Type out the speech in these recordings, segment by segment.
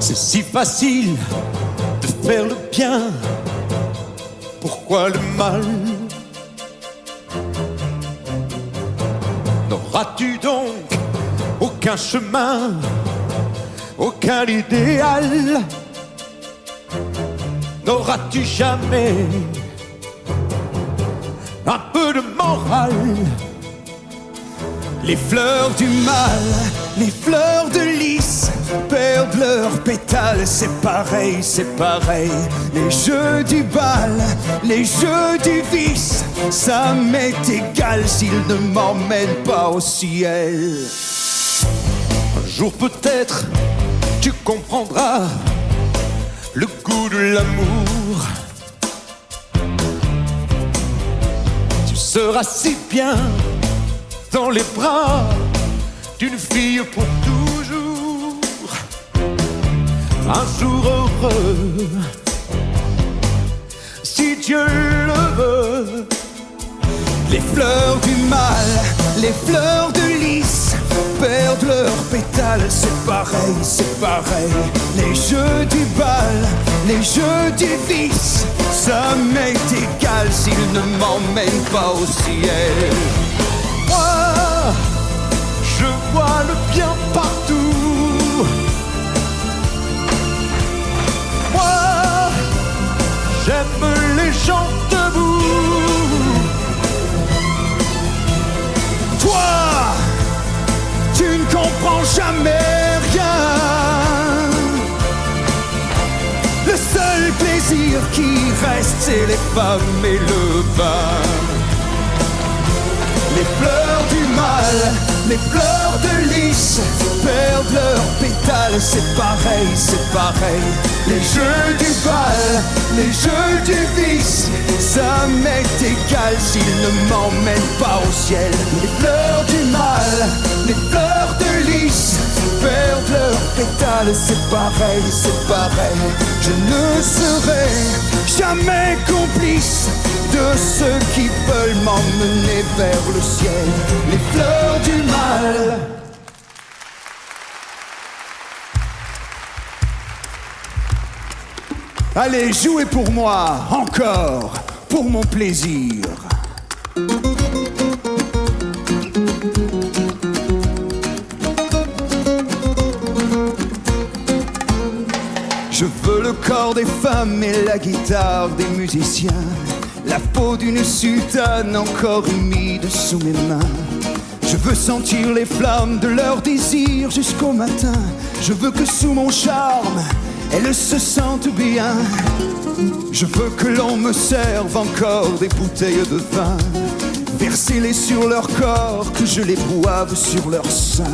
C'est si facile de faire le bien, pourquoi le mal? N'auras-tu donc aucun chemin, aucun idéal? N'auras-tu jamais un peu de morale? Les fleurs du mal, les fleurs de lys perdent leurs pétales, c'est pareil, c'est pareil. Les jeux du bal, les jeux du vice, ça m'est égal s'ils ne m'emmènent pas au ciel. Un jour peut-être tu comprendras le goût de l'amour. Tu seras si bien dans les bras d'une fille pour toujours. Un jour heureux, si Dieu le veut. Les fleurs du mal, les fleurs de lys perdent leurs pétales, c'est pareil, c'est pareil. Les jeux du bal, les jeux du vice, ça m'est égal s'ils ne m'emmènent pas au ciel. Moi, je vois le bien partout. Moi, j'aime les gens debout. Toi, tu ne comprends jamais rien. Le seul plaisir qui reste, c'est les femmes et le vin. Les fleurs du mal, les fleurs de lys perdent leurs pétales, c'est pareil, c'est pareil. Les jeux du bal, les jeux du vice, ça m'est égal s'ils ne m'emmènent pas au ciel. Les fleurs du mal, les fleurs de lys perdent leurs pétales, c'est pareil, c'est pareil. Je ne serai jamais complice de ceux qui veulent m'emmener vers le ciel. Les fleurs du mal. Allez, jouez pour moi, encore, pour mon plaisir. Je veux le corps des femmes et la guitare des musiciens, la peau d'une sultane encore humide sous mes mains. Je veux sentir les flammes de leur désir jusqu'au matin. Je veux que sous mon charme, elles se sentent bien. Je veux que l'on me serve encore des bouteilles de vin, verser-les sur leur corps, que je les boive sur leur sein.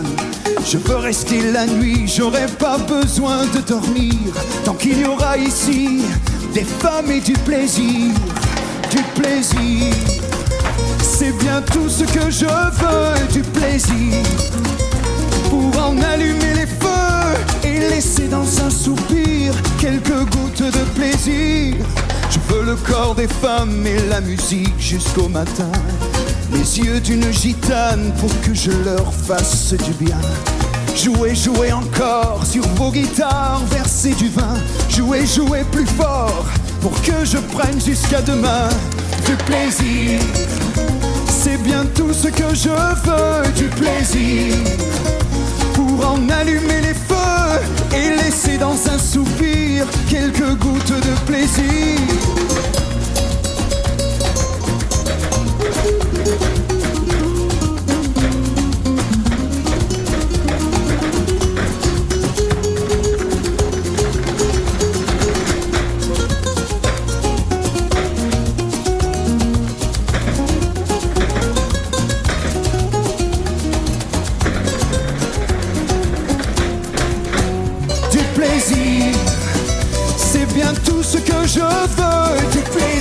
Je veux rester la nuit, j'aurai pas besoin de dormir, tant qu'il y aura ici des femmes et du plaisir, du plaisir. C'est bien tout ce que je veux, du plaisir, pour en allumer les feux et laisser dans un soupir quelques gouttes de plaisir. Je veux le corps des femmes et la musique jusqu'au matin, les yeux d'une gitane pour que je leur fasse du bien. Jouez, jouez encore sur vos guitares, versez du vin. Jouez, jouez plus fort pour que je prenne jusqu'à demain du plaisir. C'est bien tout ce que je veux, du plaisir, pour en allumer les feux et laisser dans un soupir quelques gouttes de plaisir. C'est bien tout ce que je veux, du plaisir.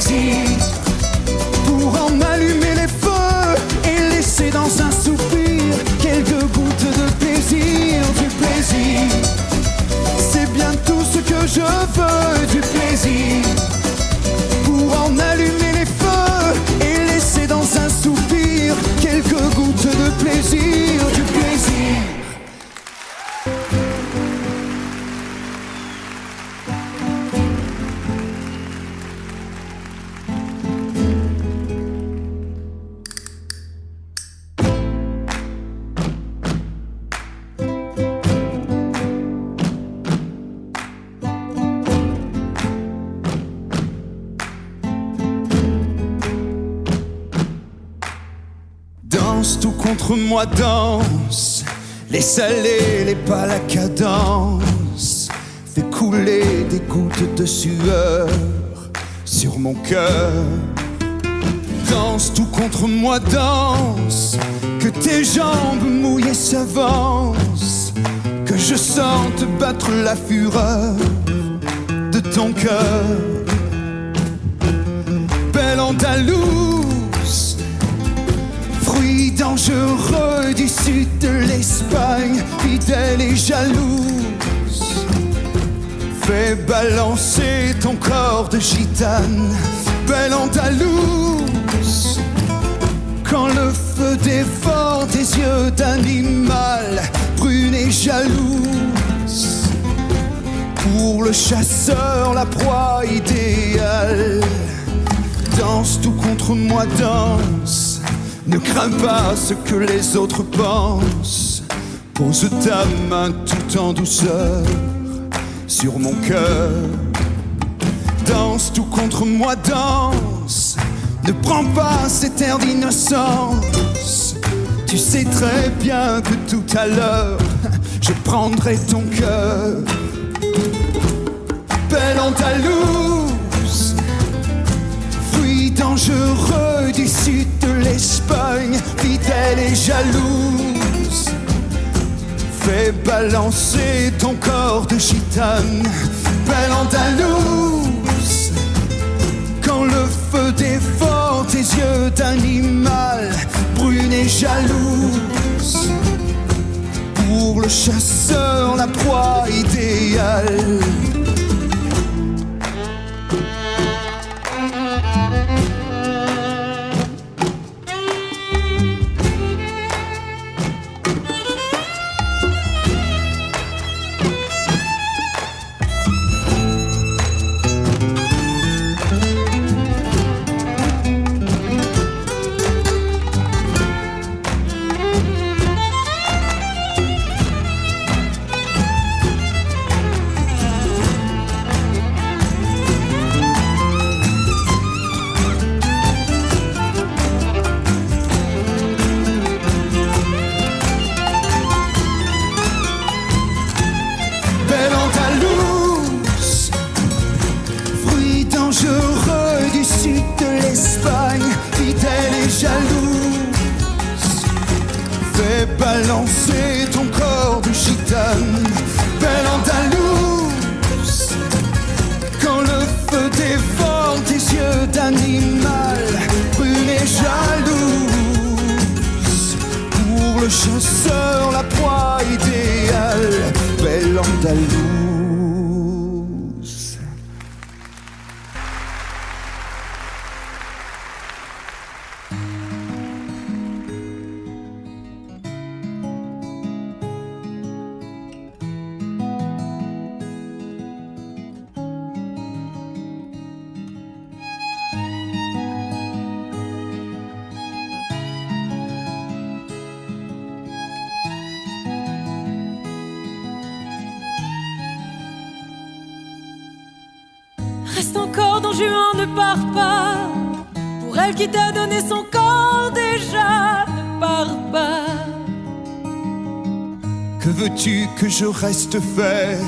Danse tout contre moi, danse. Laisse aller les pas, la cadence. Fais couler des gouttes de sueur sur mon cœur. Danse tout contre moi, danse. Que tes jambes mouillées s'avancent. Que je sente battre la fureur de ton cœur. Belle Andalouse, fruit dangereux du sud de l'Espagne, fidèle et jalouse. Fais balancer ton corps de gitane. Belle Andalouse, quand le feu dévore tes yeux d'animal, brune et jalouse. Pour le chasseur, la proie idéale. Danse tout contre moi, danse. Ne crains pas ce que les autres pensent. Pose ta main tout en douceur sur mon cœur. Danse tout contre moi, danse. Ne prends pas cet air d'innocence. Tu sais très bien que tout à l'heure je prendrai ton cœur. Belle Andalouse, fruit dangereux du sud de l'Espagne, fidèle et jalouse. Fais balancer ton corps de gitane. Belle Andalouse, quand le feu dévore tes yeux d'animal, brune et jalouse. Pour le chasseur, la proie idéale. Balancer ton corps de gitane. Belle Andalouse, quand le feu dévore tes yeux d'animal, brune et jalouse. Pour le chasseur, la proie idéale. Belle Andalouse. Reste encore Don Juan, ne pars pas. Pour elle qui t'a donné son corps déjà, ne pars pas. Que veux-tu que je reste faire?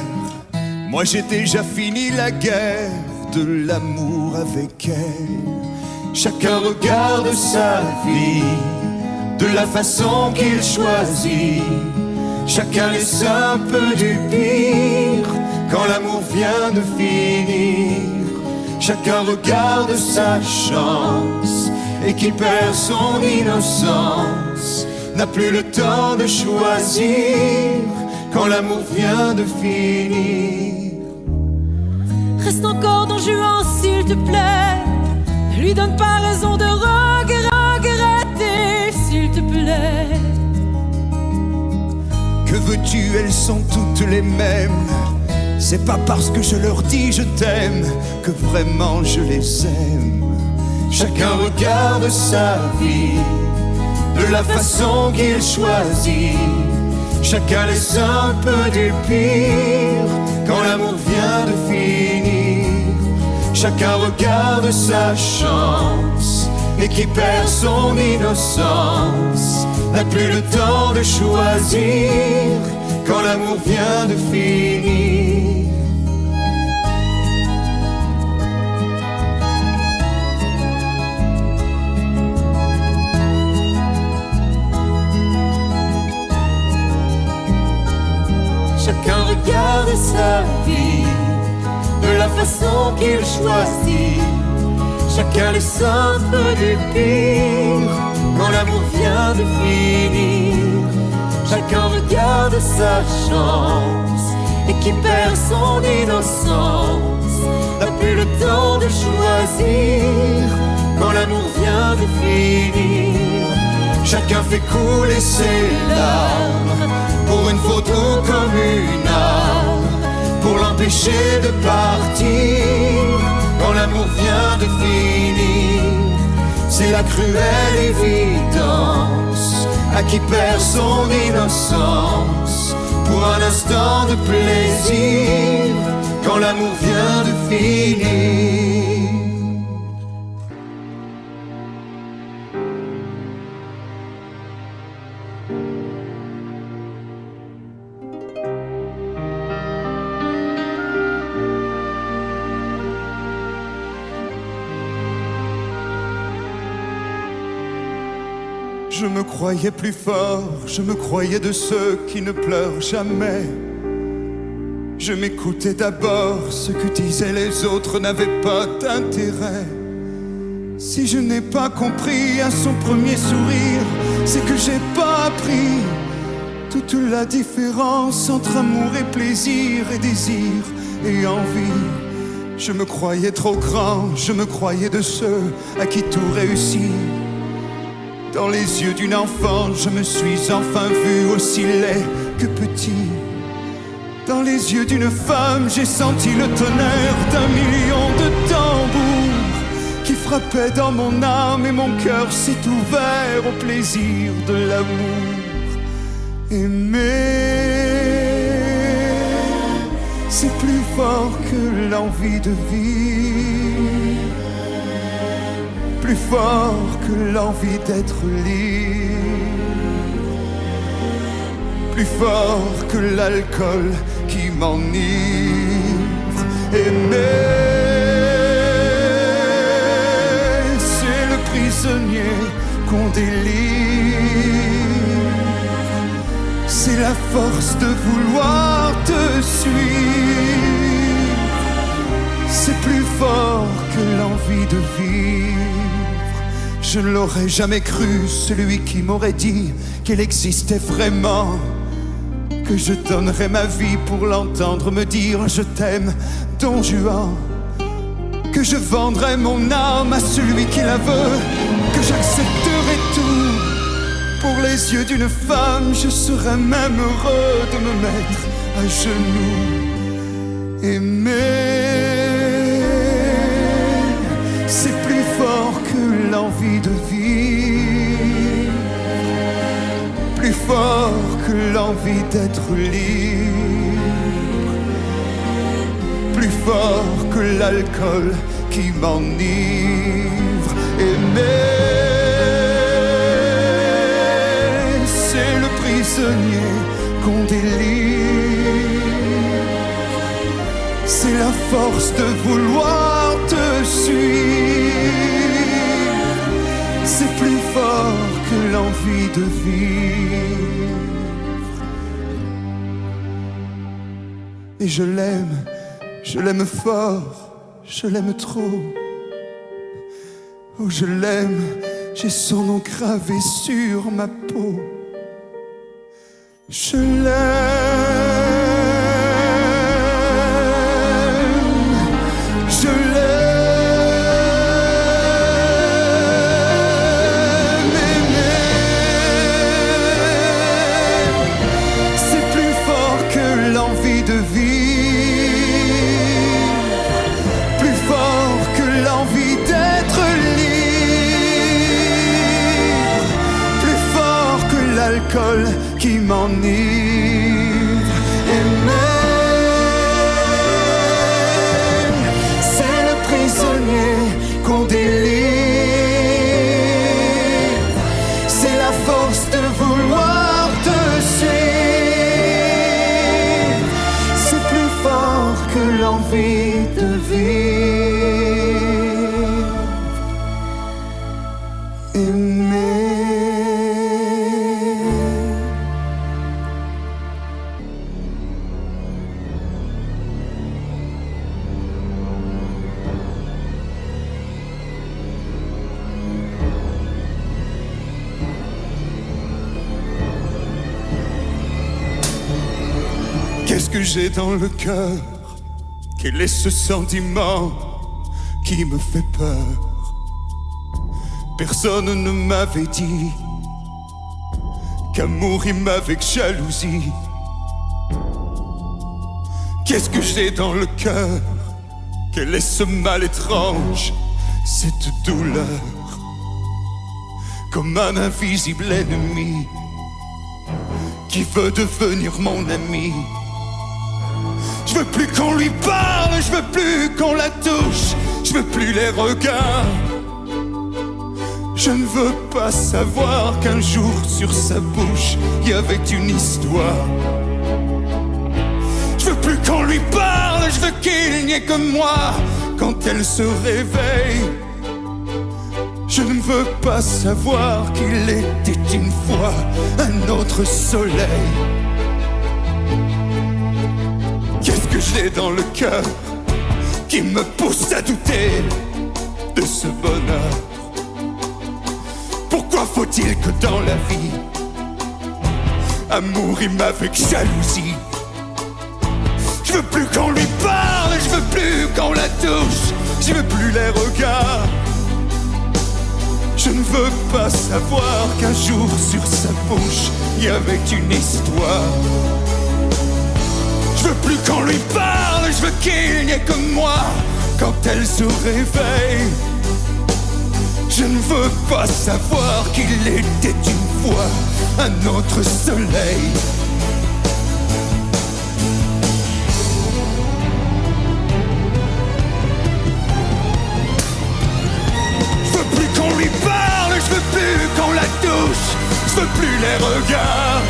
Moi j'ai déjà fini la guerre de l'amour avec elle. Chacun regarde sa vie de la façon qu'il choisit. Chacun laisse un peu du pire quand l'amour vient de finir. Chacun regarde sa chance et qui perd son innocence n'a plus le temps de choisir quand l'amour vient de finir. Reste encore Don Juan, s'il te plaît. Ne lui donne pas raison de regretter, s'il te plaît. Que veux-tu, elles sont toutes les mêmes. C'est pas parce que je leur dis je t'aime que vraiment je les aime. Chacun regarde sa vie de la façon qu'il choisit. Chacun laisse un peu du pire quand l'amour vient de finir. Chacun regarde sa chance et qui perd son innocence n'a plus le temps de choisir quand l'amour vient de finir. Chacun regarde sa vie de la façon qu'il choisit. Chacun laisse un peu du pire quand l'amour vient de finir. Chacun regarde sa chance et qui perd son innocence n'a plus le temps de choisir quand l'amour vient de finir. Chacun fait couler ses larmes pour une faute ou comme une arme, pour l'empêcher de partir quand l'amour vient de finir. C'est la cruelle évidence à qui perd son innocence pour un instant de plaisir quand l'amour vient de finir. Je me croyais plus fort, je me croyais de ceux qui ne pleurent jamais. Je m'écoutais d'abord, ce que disaient les autres n'avait pas d'intérêt. Si je n'ai pas compris à son premier sourire, c'est que j'ai pas appris toute la différence entre amour et plaisir et désir et envie. Je me croyais trop grand, je me croyais de ceux à qui tout réussit. Dans les yeux d'une enfant, je me suis enfin vu aussi laid que petit. Dans les yeux d'une femme, j'ai senti le tonnerre d'un million de tambours qui frappaient dans mon âme et mon cœur s'est ouvert au plaisir de l'amour. Aimer, c'est plus fort que l'envie de vivre, plus fort que l'envie d'être libre, plus fort que l'alcool qui m'enivre. Aimer, c'est le prisonnier qu'on délivre, c'est la force de vouloir te suivre, c'est plus fort que l'envie de vivre. Je ne l'aurais jamais cru, celui qui m'aurait dit qu'elle existait vraiment, que je donnerais ma vie pour l'entendre me dire je t'aime, Don Juan, que je vendrais mon âme à celui qui la veut, que j'accepterais tout pour les yeux d'une femme. Je serais même heureux de me mettre à genoux. Aimer, c'est plus fort que l'envie de vivre, plus fort que l'envie d'être libre, plus fort que l'alcool qui m'enivre. Aimer, c'est le prisonnier qu'on délivre, c'est la force de vouloir te suivre, c'est plus fort que l'envie de vivre. Et je l'aime fort, je l'aime trop. Oh, je l'aime, j'ai son nom gravé sur ma peau. Je l'aime, je l'aime. C'est plus fort que l'envie de vivre, plus fort que l'envie d'être libre, plus fort que l'alcool qui m'enivre. Aimer, c'est le prisonnier qu'on délivre, l'aimer. Qu'est-ce que j'ai dans le cœur? Quel est ce sentiment qui me fait peur? Personne ne m'avait dit qu'amour rime avec jalousie. Qu'est-ce que j'ai dans le cœur? Quel est ce mal étrange, cette douleur? Comme un invisible ennemi qui veut devenir mon ami. Je veux plus qu'on lui parle, je veux plus qu'on la touche, je veux plus les regards. Je ne veux pas savoir qu'un jour sur sa bouche il y avait une histoire. Je veux plus qu'on lui parle, je veux qu'il n'y ait que moi quand elle se réveille. Je ne veux pas savoir qu'il était une fois un autre soleil. Qu'est-ce que j'ai dans le cœur qui me pousse à douter de ce bonheur? Pourquoi faut-il que dans la vie amour rime avec jalousie? Je veux plus qu'on lui parle, je veux plus qu'on la touche, je veux plus les regards. Je ne veux pas savoir qu'un jour sur sa bouche il y avait une histoire. Je veux plus qu'on lui parle, je veux qu'il n'y ait que moi quand elle se réveille. Je ne veux pas savoir qu'il était une fois un autre soleil. Je veux plus qu'on lui parle, je veux plus qu'on la touche, je veux plus les regards.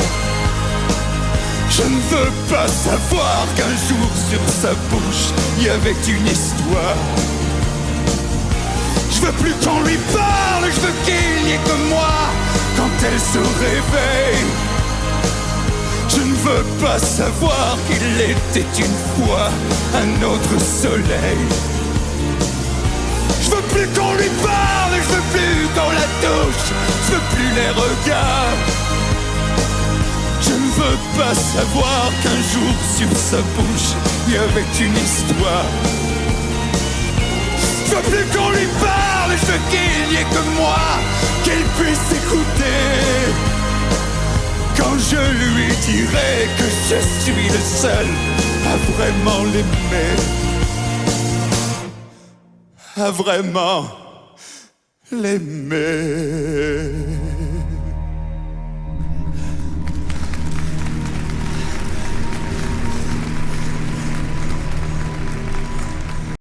Je ne veux pas savoir qu'un jour sur sa bouche il y avait une histoire. Je veux plus qu'on lui parle, je veux qu'il n'y ait que moi quand elle se réveille. Je ne veux pas savoir qu'il était une fois un autre soleil. Je veux plus qu'on lui parle, je veux plus qu'on la touche, je veux plus les regards. Je ne veux pas savoir qu'un jour sur sa bouche il y avait une histoire. Je veux plus qu'on lui parle, je veux qu'il n'y ait que moi, qu'elle puisse écouter. Quand je lui dirai que je suis le seul à vraiment l'aimer, à vraiment l'aimer.